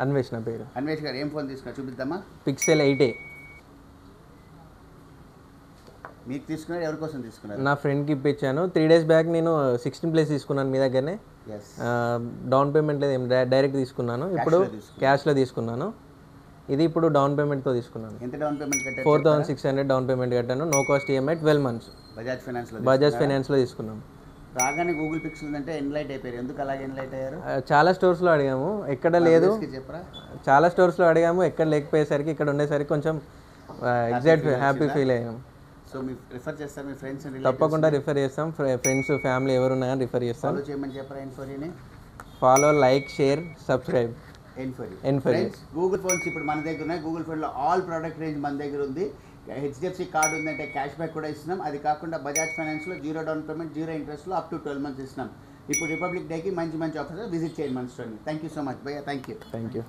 అన్వేష్ నా పేరు. అన్వేష్ గారు ఏం ఫోన్ తీసుకున్నారు చూపిద్దామా? Pixel 8A. మీకు తీసుకున్నారు, ఎవరి కోసం తీసుకున్నారు? నా ఫ్రెండ్కి ఇప్పించాను. 3 days బ్యాక్ నేను 16+ తీసుకున్నాను మీ దగ్గరనే. డౌన్ పేమెంట్ లేదు, డైరెక్ట్ తీసుకున్నాను. ఇప్పుడు క్యాష్లో తీసుకున్నాను. ఇది ఇప్పుడు డౌన్ పేమెంట్తో తీసుకున్నాను. ఎంత డౌన్ పేమెంట్ కట్టారు? 4600 డౌన్ పేమెంట్ కట్టాను. No cost EMI 12 months. Bajaj ఫైనాన్స్లో తీసుకున్నాం. రాగానే గూగుల్ పిక్సెల్ అంటే ఎన్లైట్ అయిపోయారు. ఎందుకు అలాగే ఎన్లైట్ అయ్యారు? చాలా స్టోర్స్లో అడిగాము, ఎక్కడ లేదు. చాలా స్టోర్స్లో అడిగాము, ఎక్కడ లేకపోయేసరికి ఇక్కడ ఉండేసరికి కొంచెం ఎగ్జాక్ట్ హ్యాపీ ఫీల్ అయ్యాము. సో మీరు రిఫర్ చేస్తారు మీ ఫ్రెండ్స్? తప్పకుండా రిఫర్ చేస్తాం. ఫ్రెండ్స్ ఫ్యామిలీ ఎవరు ఉన్నాయని రిఫర్ చేస్తాం. ఫాలో చేయమని చెప్పరా ఇన్ఫోరీని? Follow, like, share, subscribe. ఇన్ఫోరీ గూగుల్ ఫోన్స్ ఇప్పుడు మన దగ్గర ఉన్నాయి. గూగుల్ ఫోన్లో ఆల్ ప్రోడక్ట్ రేంజ్ మన దగ్గర ఉంది. హెచ్డిఎఫ్సి కార్డు ఉందంటే క్యాష్ బ్యాక్ కూడా ఇస్తున్నాం. అది కాకుండా బజాజ్ ఫైనాన్స్లో 0 డౌన్ పేమెంట్ 0 ఇంట్రెస్ట్లో అప్ టు 12 months ఇస్తున్నాం. ఇప్పుడు రిపబ్లిక్ డేకి మంచి మంచి ఆఫర్స్. విజిట్ చేయండి మన స్టోర్ని. థ్యాంక్ యూ సో మచ్ భయ్యా. Thank you.